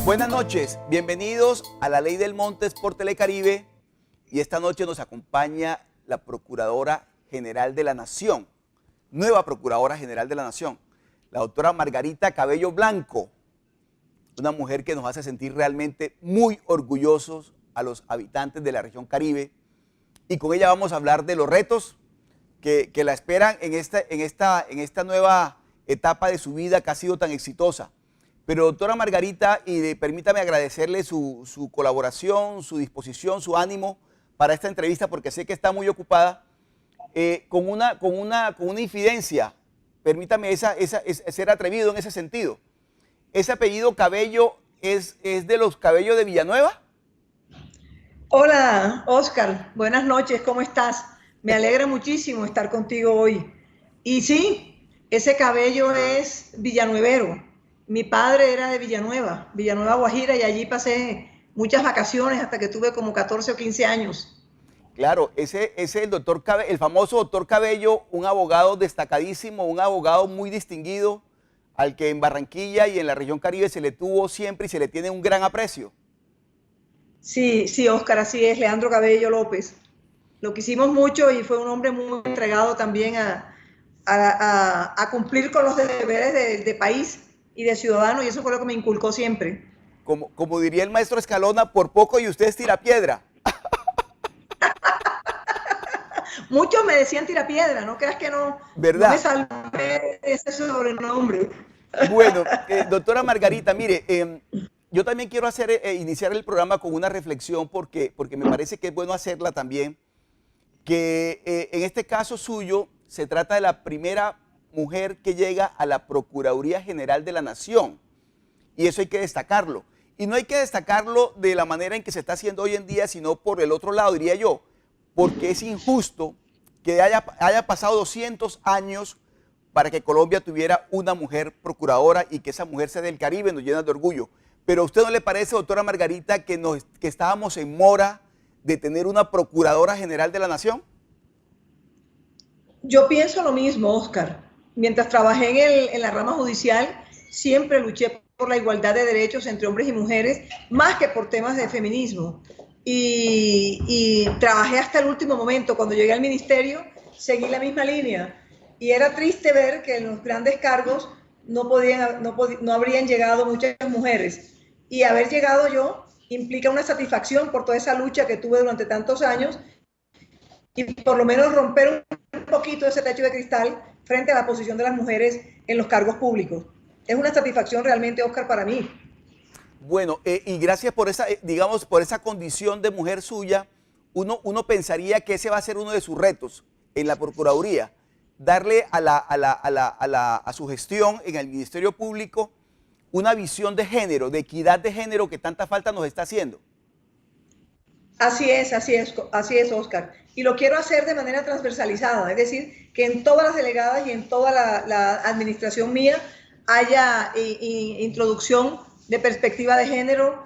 Buenas noches, bienvenidos a La Ley del Montes por Telecaribe y esta noche nos acompaña la Procuradora General de la Nación, nueva Procuradora General de la Nación, la doctora Margarita Cabello Blanco, una mujer que nos hace sentir realmente muy orgullosos a los habitantes de la región Caribe, y con ella vamos a hablar de los retos que la esperan en esta nueva etapa de su vida que ha sido tan exitosa. Pero doctora Margarita, permítame agradecerle su colaboración, su disposición, su ánimo para esta entrevista, porque sé que está muy ocupada, con una infidencia. Permítame ser atrevido en ese sentido. ¿Ese apellido Cabello es de los Cabello de Villanueva? Hola, Oscar. Buenas noches, ¿cómo estás? Me alegra muchísimo estar contigo hoy. Y sí, ese Cabello es villanuevero. Mi padre era de Villanueva, Guajira, y allí pasé muchas vacaciones hasta que tuve como 14 o 15 años. Claro, ese es el doctor Cabello, el famoso doctor Cabello, un abogado destacadísimo, un abogado muy distinguido, al que en Barranquilla y en la región Caribe se le tuvo siempre y se le tiene un gran aprecio. Sí, sí, Oscar, así es, Leandro Cabello López. Lo quisimos mucho y fue un hombre muy entregado también a cumplir con los deberes de país y de ciudadano, y eso fue lo que me inculcó siempre. Como diría el maestro Escalona, por poco y usted es tirapiedra. Muchos me decían tirapiedra, no creas que no me ¿Verdad? salvé de ese sobrenombre. Bueno, doctora Margarita, mire, yo también quiero iniciar el programa con una reflexión porque me parece que es bueno hacerla también, que en este caso suyo se trata de la primera mujer que llega a la Procuraduría General de la Nación, y eso hay que destacarlo. Y no hay que destacarlo de la manera en que se está haciendo hoy en día, sino por el otro lado, diría yo, porque es injusto que haya pasado 200 años para que Colombia tuviera una mujer procuradora y que esa mujer sea del Caribe, nos llena de orgullo. Pero ¿a usted no le parece, doctora Margarita, que estábamos en mora de tener una Procuradora General de la Nación? Yo pienso lo mismo, Oscar. Mientras trabajé en la rama judicial, siempre luché por la igualdad de derechos entre hombres y mujeres, más que por temas de feminismo. Y trabajé hasta el último momento. Cuando llegué al ministerio, seguí la misma línea. Y era triste ver que en los grandes cargos no habrían llegado muchas mujeres. Y haber llegado yo implica una satisfacción por toda esa lucha que tuve durante tantos años, y por lo menos romper un poquito ese techo de cristal frente a la posición de las mujeres en los cargos públicos. Es una satisfacción realmente, Oscar, para mí. Bueno, y gracias por digamos, por esa condición de mujer suya, uno pensaría que ese va a ser uno de sus retos en la Procuraduría, darle a su gestión en el Ministerio Público una visión de género, de equidad de género que tanta falta nos está haciendo. Así es, Oscar. Y lo quiero hacer de manera transversalizada, es decir, que en todas las delegadas y en toda la administración mía haya introducción de perspectiva de género,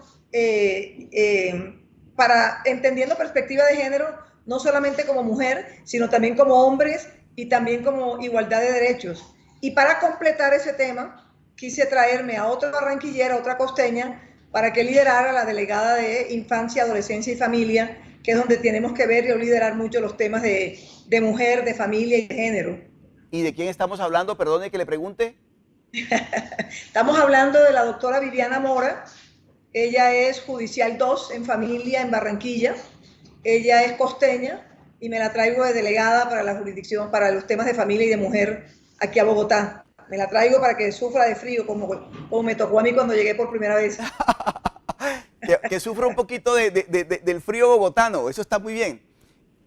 para entendiendo perspectiva de género no solamente como mujer, sino también como hombres y también como igualdad de derechos. Y para completar ese tema, quise traerme a otra barranquillera, otra costeña, para que liderara la delegada de Infancia, Adolescencia y Familia, que es donde tenemos que ver y liderar mucho los temas de mujer, de familia y de género. ¿Y de quién estamos hablando? Perdone que le pregunte. Estamos hablando de la doctora Viviana Mora. Ella es judicial 2 en familia en Barranquilla. Ella es costeña y me la traigo de delegada para la jurisdicción, para los temas de familia y de mujer aquí a Bogotá. Me la traigo para que sufra de frío, como me tocó a mí cuando llegué por primera vez. que sufra un poquito del frío bogotano, eso está muy bien.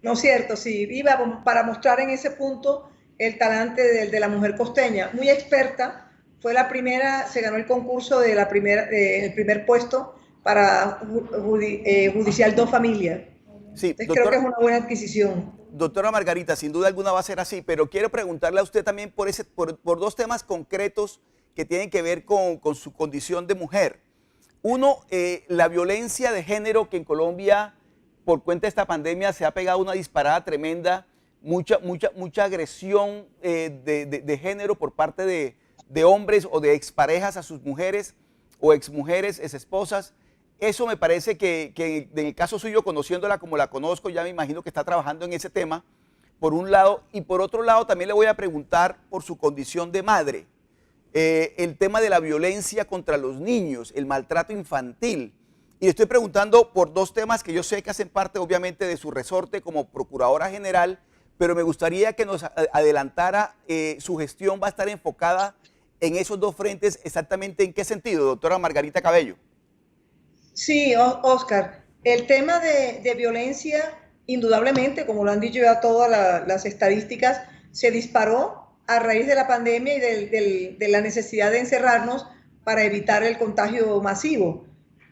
No es cierto, sí. Iba para mostrar en ese punto el talante de la mujer costeña. Muy experta, fue la primera, se ganó el concurso de el primer puesto para Judicial 2 Familia. Sí, Entonces creo que es una buena adquisición. Doctora Margarita, sin duda alguna va a ser así, pero quiero preguntarle a usted también por dos temas concretos que tienen que ver con su condición de mujer. Uno, la violencia de género, que en Colombia, por cuenta de esta pandemia, se ha pegado una disparada tremenda, mucha agresión de género por parte de hombres o de exparejas a sus mujeres. o exmujeres, exesposas. Eso me parece que en el caso suyo, conociéndola como la conozco, ya me imagino que está trabajando en ese tema, por un lado, y por otro lado también le voy a preguntar por su condición de madre. El tema de la violencia contra los niños, el maltrato infantil. Y le estoy preguntando por dos temas que yo sé que hacen parte obviamente de su resorte como Procuradora General, pero me gustaría que nos adelantara, su gestión va a estar enfocada en esos dos frentes, exactamente en qué sentido, doctora Margarita Cabello. Sí, Oscar, el tema de violencia, indudablemente, como lo han dicho ya todas las estadísticas, se disparó a raíz de la pandemia y de la necesidad de encerrarnos para evitar el contagio masivo.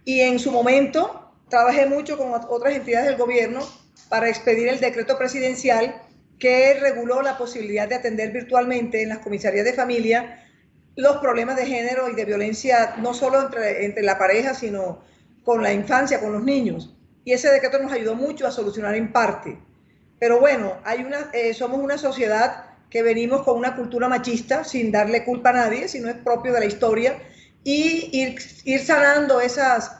Y en su momento trabajé mucho con otras entidades del gobierno para expedir el decreto presidencial que reguló la posibilidad de atender virtualmente en las comisarías de familia los problemas de género y de violencia, no solo entre la pareja, sino con la infancia, con los niños. Y ese decreto nos ayudó mucho a solucionar en parte. Pero bueno, somos una sociedad que venimos con una cultura machista, sin darle culpa a nadie, sino es propio de la historia, y ir sanando esas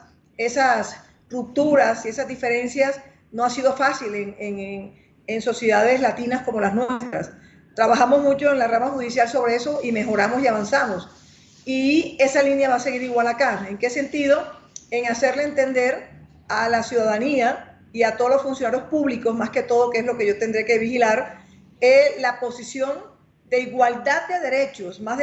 rupturas y esas diferencias no ha sido fácil en sociedades latinas como las nuestras. Trabajamos mucho en la rama judicial sobre eso y mejoramos y avanzamos. Y esa línea va a seguir igual acá. ¿En qué sentido? En hacerle entender a la ciudadanía y a todos los funcionarios públicos, más que todo, que es lo que yo tendré que vigilar, la posición de igualdad de derechos, más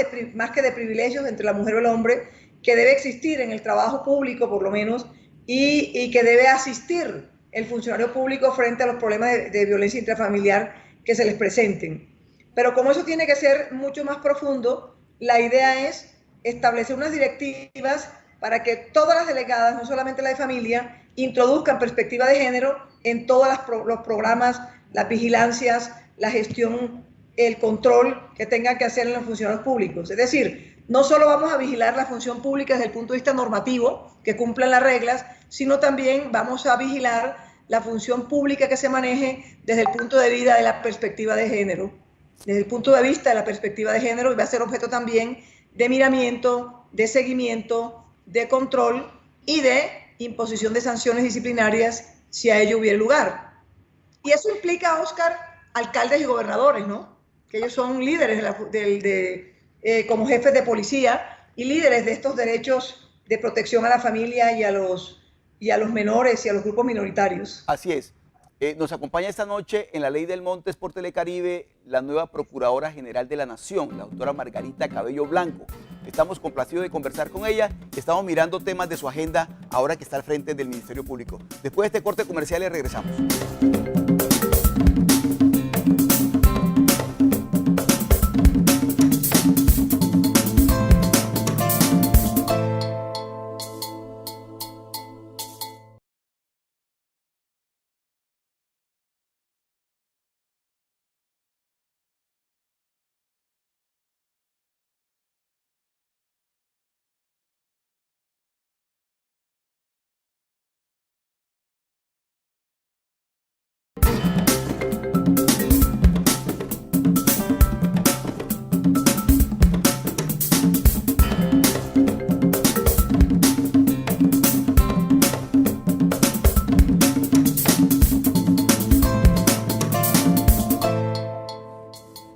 que de privilegios entre la mujer y el hombre, que debe existir en el trabajo público, por lo menos, y que debe asistir el funcionario público frente a los problemas de violencia intrafamiliar que se les presenten. Pero como eso tiene que ser mucho más profundo, la idea es establecer unas directivas para que todas las delegadas, no solamente la de familia, introduzcan perspectiva de género en todos los programas, las vigilancias, la gestión, el control que tengan que hacer en los funcionarios públicos. Es decir, no solo vamos a vigilar la función pública desde el punto de vista normativo, que cumplan las reglas, sino también vamos a vigilar la función pública que se maneje desde el punto de vista de la perspectiva de género. Desde el punto de vista de la perspectiva de género, va a ser objeto también de miramiento, de seguimiento, de control y de imposición de sanciones disciplinarias si a ello hubiera lugar. Y eso implica, Oscar, alcaldes y gobernadores, ¿no? Que ellos son líderes como jefes de policía y líderes de estos derechos de protección a la familia y a los menores y a los grupos minoritarios. Así es. Nos acompaña esta noche en la Ley del Montes por Telecaribe la nueva Procuradora General de la Nación, la doctora Margarita Cabello Blanco. Estamos complacidos de conversar con ella. Estamos mirando temas de su agenda ahora que está al frente del Ministerio Público. Después de este corte comercial, regresamos.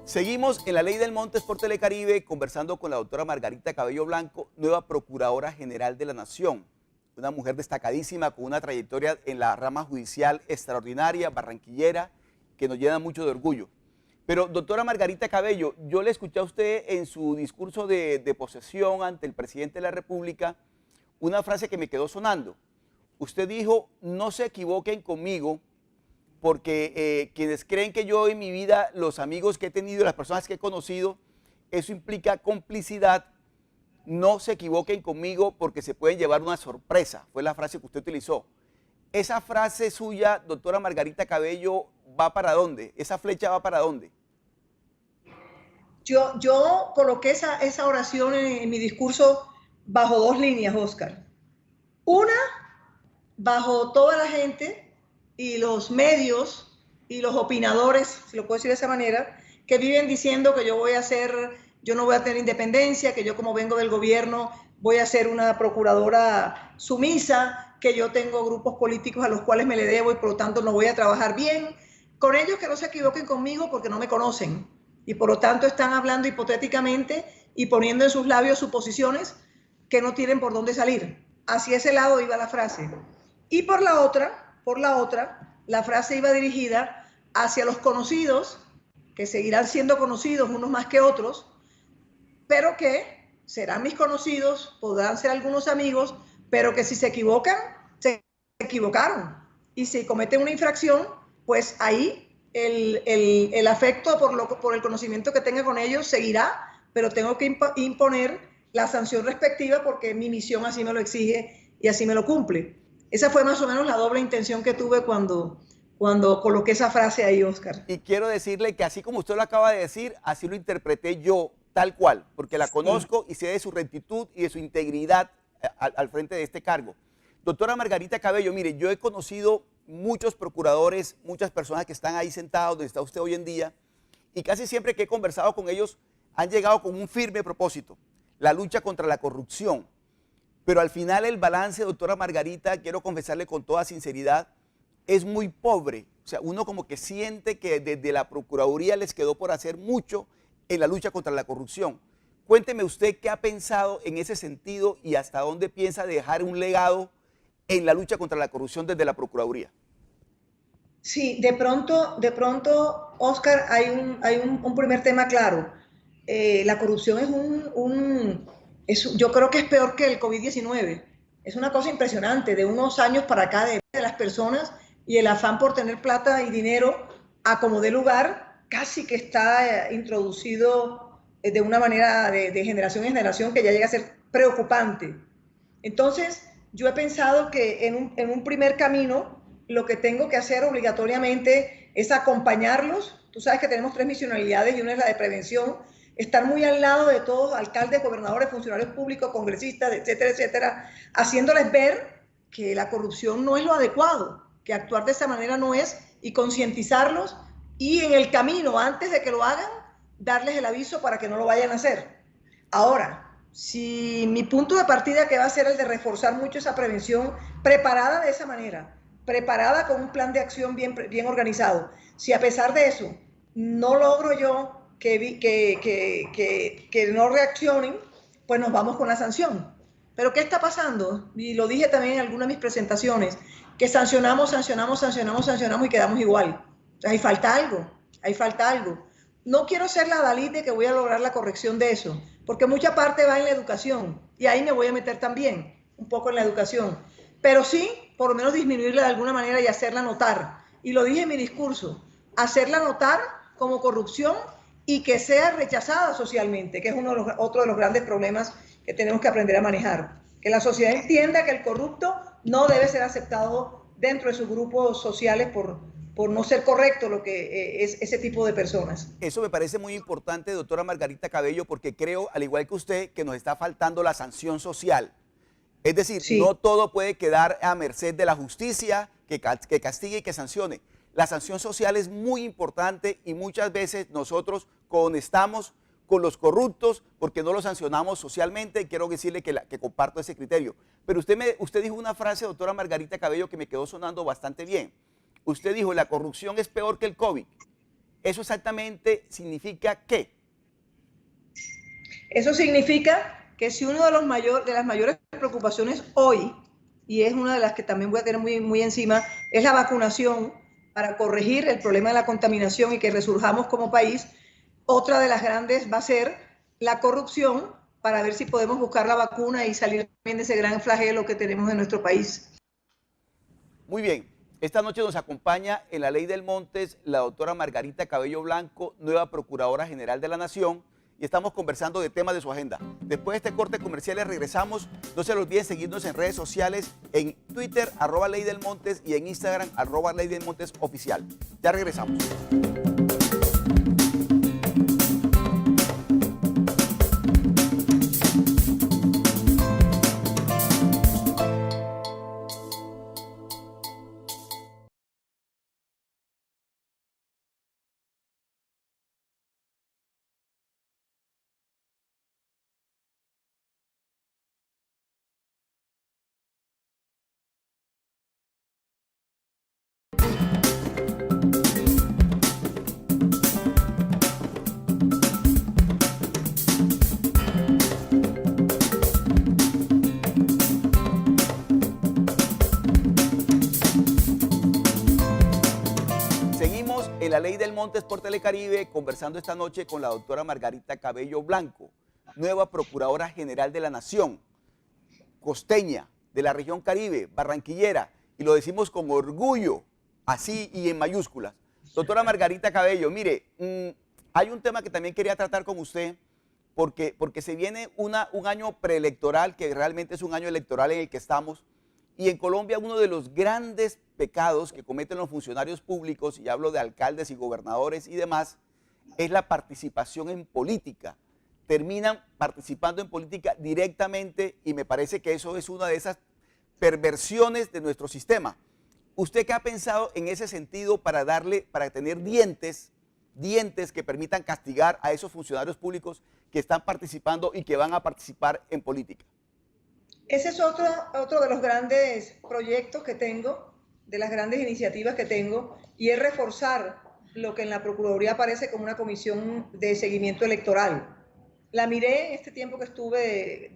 Seguimos en la Ley del Montes por Telecaribe conversando con la doctora Margarita Cabello Blanco, nueva Procuradora General de la Nación. Una mujer destacadísima con una trayectoria en la rama judicial extraordinaria, barranquillera, que nos llena mucho de orgullo. Pero doctora Margarita Cabello, yo le escuché a usted en su discurso de posesión ante el presidente de la República una frase que me quedó sonando. Usted dijo, no se equivoquen conmigo, porque quienes creen que yo en mi vida, los amigos que he tenido, las personas que he conocido, eso implica complicidad, no se equivoquen conmigo porque se pueden llevar una sorpresa, fue la frase que usted utilizó. Esa frase suya, doctora Margarita Cabello, ¿va para dónde? ¿Esa flecha va para dónde? Yo coloqué esa oración en mi discurso bajo dos líneas, Oscar. Una, bajo toda la gente y los medios y los opinadores, si lo puedo decir de esa manera, que viven diciendo que yo no voy a tener independencia, que yo como vengo del gobierno voy a ser una procuradora sumisa, que yo tengo grupos políticos a los cuales me le debo y por lo tanto no voy a trabajar bien con ellos, que no se equivoquen conmigo porque no me conocen y por lo tanto están hablando hipotéticamente y poniendo en sus labios suposiciones que no tienen por dónde salir. Hacia ese lado iba la frase. Y la frase iba dirigida hacia los conocidos, que seguirán siendo conocidos unos más que otros, pero que serán mis conocidos, podrán ser algunos amigos, pero que si se equivocan, se equivocaron. Y si cometen una infracción, pues ahí el afecto por el conocimiento que tenga con ellos seguirá, pero tengo que imponer la sanción respectiva porque mi misión así me lo exige y así me lo cumple. Esa fue más o menos la doble intención que tuve cuando coloqué esa frase ahí, Oscar. Y quiero decirle que así como usted lo acaba de decir, así lo interpreté yo, tal cual, porque la conozco y sé de su rectitud y de su integridad al frente de este cargo. Doctora Margarita Cabello, mire, yo he conocido muchos procuradores, muchas personas que están ahí sentados donde está usted hoy en día, y casi siempre que he conversado con ellos han llegado con un firme propósito, la lucha contra la corrupción. Pero al final el balance, doctora Margarita, quiero confesarle con toda sinceridad, es muy pobre. O sea, uno como que siente que desde la Procuraduría les quedó por hacer mucho en la lucha contra la corrupción. Cuénteme usted qué ha pensado en ese sentido y hasta dónde piensa dejar un legado en la lucha contra la corrupción desde la Procuraduría. Sí, de pronto, Oscar, hay un primer tema claro. La corrupción yo creo que es peor que el COVID-19. Es una cosa impresionante, de unos años para acá, de las personas y el afán por tener plata y dinero a como dé lugar, casi que está introducido de una manera de generación en generación que ya llega a ser preocupante. Entonces, yo he pensado que en un primer camino lo que tengo que hacer obligatoriamente es acompañarlos. Tú sabes que tenemos tres misionalidades y una es la de prevención, estar muy al lado de todos, alcaldes, gobernadores, funcionarios públicos, congresistas, etcétera, etcétera, haciéndoles ver que la corrupción no es lo adecuado, que actuar de esa manera no es, y concientizarlos y en el camino, antes de que lo hagan, darles el aviso para que no lo vayan a hacer. Ahora, si mi punto de partida que va a ser el de reforzar mucho esa prevención, preparada de esa manera, preparada con un plan de acción bien organizado, si a pesar de eso no logro yo que no reaccionen, pues nos vamos con la sanción. Pero ¿qué está pasando? Y lo dije también en alguna de mis presentaciones, que sancionamos y quedamos igual. O sea, ahí falta algo, ahí falta algo. No quiero ser la Dalí de que voy a lograr la corrección de eso, porque mucha parte va en la educación, y ahí me voy a meter también, un poco en la educación. Pero sí, por lo menos disminuirla de alguna manera y hacerla notar. Y lo dije en mi discurso, hacerla notar como corrupción y que sea rechazada socialmente, que es otro de los grandes problemas que tenemos que aprender a manejar. Que la sociedad entienda que el corrupto no debe ser aceptado dentro de sus grupos sociales por no ser correcto lo que es ese tipo de personas. Eso me parece muy importante, doctora Margarita Cabello, porque creo, al igual que usted, que nos está faltando la sanción social. Es decir, Sí, no todo puede quedar a merced de la justicia que castigue y que sancione. La sanción social es muy importante y muchas veces nosotros conectamos con los corruptos porque no los sancionamos socialmente y quiero decirle que comparto ese criterio. Pero usted dijo una frase, doctora Margarita Cabello, que me quedó sonando bastante bien. Usted dijo, la corrupción es peor que el COVID. ¿Eso exactamente significa qué? eso significa que si uno de las mayores preocupaciones hoy, y es una de las que también voy a tener muy encima, es la vacunación para corregir el problema de la contaminación y que resurjamos como país, otra de las grandes va a ser la corrupción para ver si podemos buscar la vacuna y salir bien de ese gran flagelo que tenemos en nuestro país. Muy bien, esta noche nos acompaña en la Ley del Montes la doctora Margarita Cabello Blanco, nueva Procuradora General de la Nación, y estamos conversando de temas de su agenda. Después de este corte comercial regresamos. No se les olviden seguirnos en redes sociales, en Twitter, @Ley del Montes, y en Instagram, @Ley del Montes Oficial. Ya regresamos. La Ley del Montes por Telecaribe, conversando esta noche con la doctora Margarita Cabello Blanco, nueva Procuradora General de la Nación, costeña, de la región Caribe, barranquillera, y lo decimos con orgullo, así y en mayúsculas. Doctora Margarita Cabello, mire, hay un tema que también quería tratar con usted, porque se viene un año preelectoral, que realmente es un año electoral en el que estamos, y en Colombia uno de los grandes pecados que cometen los funcionarios públicos, y hablo de alcaldes y gobernadores y demás, es la participación en política. Terminan participando en política directamente y me parece que eso es una de esas perversiones de nuestro sistema. ¿Usted qué ha pensado en ese sentido para tener dientes que permitan castigar a esos funcionarios públicos que están participando y que van a participar en política? Ese es otro de los grandes proyectos que tengo, de las grandes iniciativas que tengo, y es reforzar lo que en la Procuraduría aparece como una comisión de seguimiento electoral. La miré en este tiempo que estuve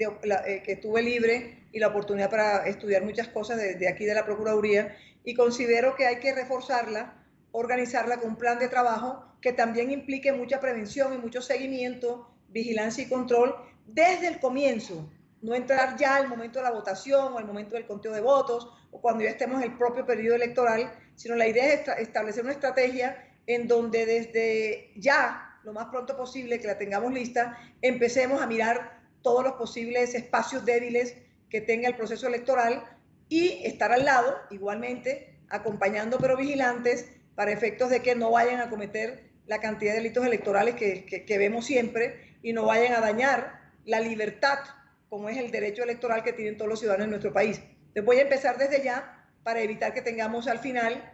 libre y la oportunidad para estudiar muchas cosas de aquí de la Procuraduría, y considero que hay que reforzarla, organizarla con un plan de trabajo que también implique mucha prevención y mucho seguimiento, vigilancia y control desde el comienzo. No entrar ya al momento de la votación o al momento del conteo de votos o cuando ya estemos en el propio periodo electoral, sino la idea es establecer una estrategia en donde desde ya, lo más pronto posible, que la tengamos lista, empecemos a mirar todos los posibles espacios débiles que tenga el proceso electoral y estar al lado, igualmente, acompañando pero vigilantes para efectos de que no vayan a cometer la cantidad de delitos electorales que vemos siempre y no vayan a dañar la libertad, como es el derecho electoral que tienen todos los ciudadanos en nuestro país. Entonces voy a empezar desde ya para evitar que tengamos al final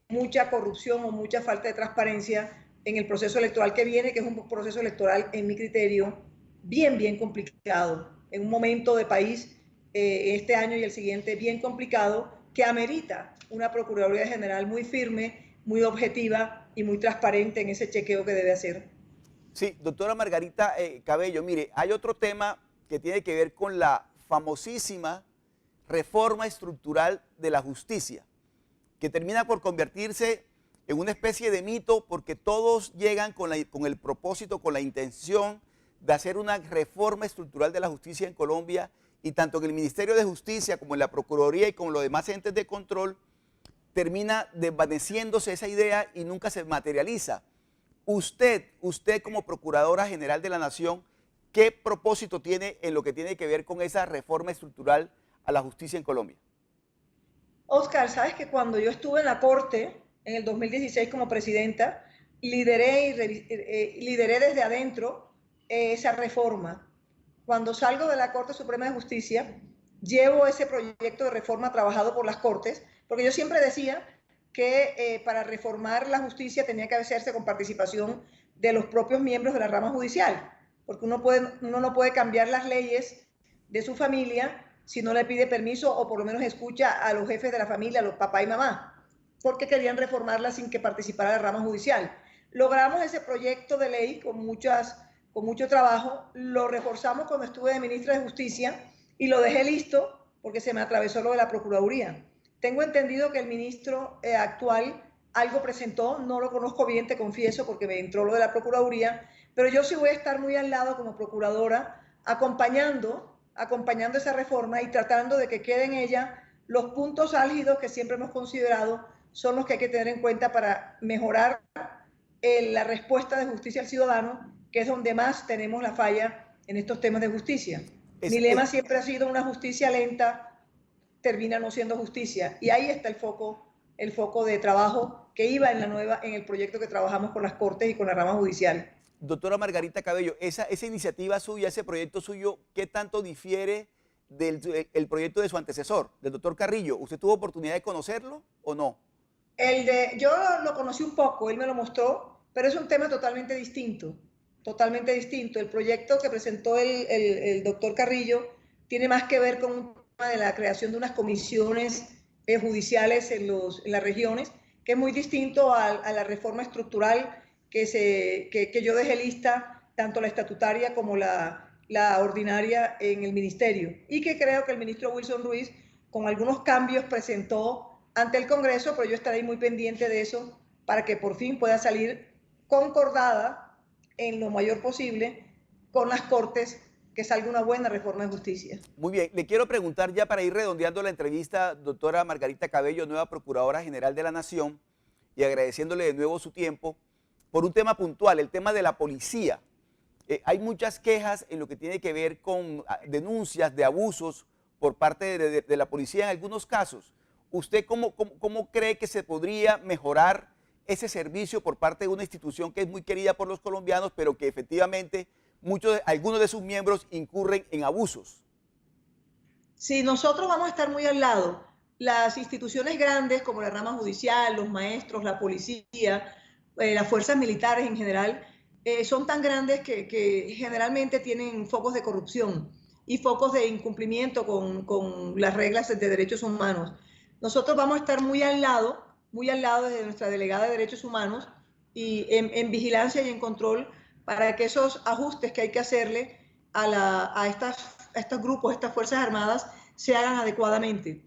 mucha corrupción o mucha falta de transparencia en el proceso electoral que viene, que es un proceso electoral, en mi criterio, bien complicado, en un momento de país, este año y el siguiente, bien complicado, que amerita una Procuraduría General muy firme, muy objetiva y muy transparente en ese chequeo que debe hacer. Sí, doctora Margarita Cabello, mire, hay otro tema que tiene que ver con la famosísima reforma estructural de la justicia, que termina por convertirse en una especie de mito porque todos llegan con el propósito, con la intención de hacer una reforma estructural de la justicia en Colombia, y tanto en el Ministerio de Justicia como en la Procuraduría y con los demás entes de control termina desvaneciéndose esa idea y nunca se materializa. Usted como Procuradora General de la Nación, ¿qué propósito tiene en lo que tiene que ver con esa reforma estructural a la justicia en Colombia? Oscar, sabes que cuando yo estuve en la Corte en el 2016 como presidenta, lideré desde adentro esa reforma. Cuando salgo de la Corte Suprema de Justicia, llevo ese proyecto de reforma trabajado por las Cortes, porque yo siempre decía que para reformar la justicia tenía que hacerse con participación de los propios miembros de la rama judicial, porque uno no puede cambiar las leyes de su familia si no le pide permiso o por lo menos escucha a los jefes de la familia, a los papá y mamá, porque querían reformarla sin que participara la rama judicial. Logramos ese proyecto de ley con mucho trabajo, lo reforzamos cuando estuve de ministra de Justicia y lo dejé listo porque se me atravesó lo de la Procuraduría. Tengo entendido que el ministro actual algo presentó, no lo conozco bien, te confieso, porque me entró lo de la Procuraduría, pero yo sí voy a estar muy al lado como procuradora, acompañando esa reforma y tratando de que queden en ella los puntos álgidos que siempre hemos considerado son los que hay que tener en cuenta para mejorar la respuesta de justicia al ciudadano, que es donde más tenemos la falla en estos temas de justicia. Mi lema siempre ha sido: una justicia lenta termina no siendo justicia, y ahí está el foco de trabajo que iba en el proyecto que trabajamos con las Cortes y con la rama judicial. Doctora Margarita Cabello, esa iniciativa suya, ese proyecto suyo, ¿qué tanto difiere del proyecto de su antecesor, del doctor Carrillo? ¿Usted tuvo oportunidad de conocerlo o no? Yo lo conocí un poco, él me lo mostró, pero es un tema totalmente distinto, totalmente distinto. El proyecto que presentó el doctor Carrillo tiene más que ver con un tema de la creación de unas comisiones judiciales en las regiones, que es muy distinto a la reforma estructural que yo dejé lista, tanto la estatutaria como la ordinaria en el ministerio, y que creo que el ministro Wilson Ruiz, con algunos cambios, presentó ante el Congreso, pero yo estaré muy pendiente de eso para que por fin pueda salir concordada en lo mayor posible con las Cortes, que salga una buena reforma de justicia. Muy bien, le quiero preguntar ya para ir redondeando la entrevista, doctora Margarita Cabello, nueva Procuradora General de la Nación, y agradeciéndole de nuevo su tiempo, por un tema puntual, el tema de la policía. Hay muchas quejas en lo que tiene que ver con denuncias de abusos por parte de la policía en algunos casos. ¿Usted cómo cree que se podría mejorar ese servicio por parte de una institución que es muy querida por los colombianos, pero que efectivamente algunos de sus miembros incurren en abusos? Sí, nosotros vamos a estar muy al lado. Las instituciones grandes como la rama judicial, los maestros, la policía, las fuerzas militares en general, son tan grandes que generalmente tienen focos de corrupción y focos de incumplimiento con las reglas de derechos humanos. Nosotros vamos a estar muy al lado desde nuestra delegada de Derechos Humanos y en vigilancia y en control para que esos ajustes que hay que hacerle a estos grupos, a estas Fuerzas Armadas, se hagan adecuadamente.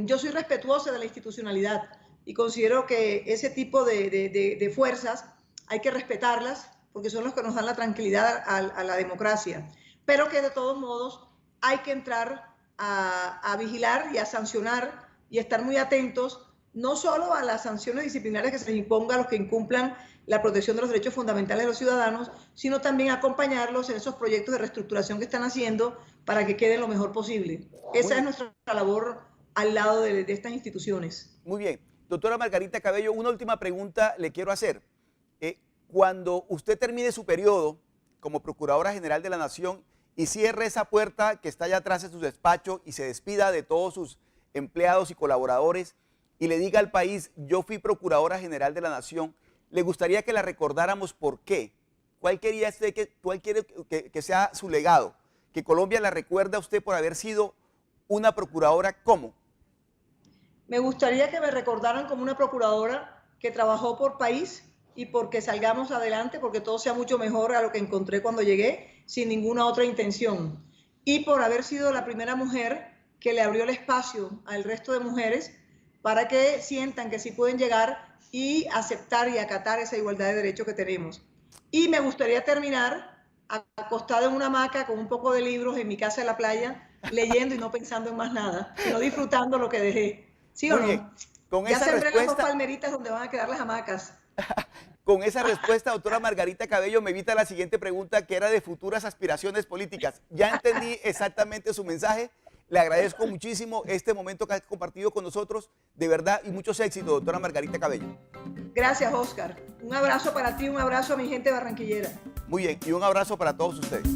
Yo soy respetuosa de la institucionalidad y considero que ese tipo de fuerzas hay que respetarlas porque son los que nos dan la tranquilidad a la democracia, pero que de todos modos hay que entrar a vigilar y a sancionar y estar muy atentos no solo a las sanciones disciplinarias que se les imponga a los que incumplan la protección de los derechos fundamentales de los ciudadanos, sino también acompañarlos en esos proyectos de reestructuración que están haciendo para que queden lo mejor posible. Esa es nuestra labor al lado de estas instituciones. Muy bien. Doctora Margarita Cabello, una última pregunta le quiero hacer. Cuando usted termine su periodo como Procuradora General de la Nación y cierre esa puerta que está allá atrás de su despacho y se despida de todos sus empleados y colaboradores y le diga al país, yo fui Procuradora General de la Nación, ¿le gustaría que la recordáramos por qué? ¿Cuál quiere que sea su legado? ¿Que Colombia la recuerde a usted por haber sido una procuradora cómo? Me gustaría que me recordaran como una procuradora que trabajó por país y porque salgamos adelante, porque todo sea mucho mejor a lo que encontré cuando llegué, sin ninguna otra intención. Y por haber sido la primera mujer que le abrió el espacio al resto de mujeres para que sientan que sí pueden llegar y aceptar y acatar esa igualdad de derechos que tenemos. Y me gustaría terminar acostada en una hamaca con un poco de libros en mi casa en la playa, leyendo y no pensando en más nada, sino disfrutando lo que dejé. ¿Sí o no? Bien. Con ya esa sembré las dos respuesta, palmeritas donde van a quedar las hamacas. con esa respuesta, doctora Margarita Cabello, me evita la siguiente pregunta, que era de futuras aspiraciones políticas. Ya entendí exactamente su mensaje. Le agradezco muchísimo este momento que ha compartido con nosotros, de verdad, y muchos éxitos, doctora Margarita Cabello. Gracias, Oscar. Un abrazo para ti, un abrazo a mi gente barranquillera. Muy bien, y un abrazo para todos ustedes.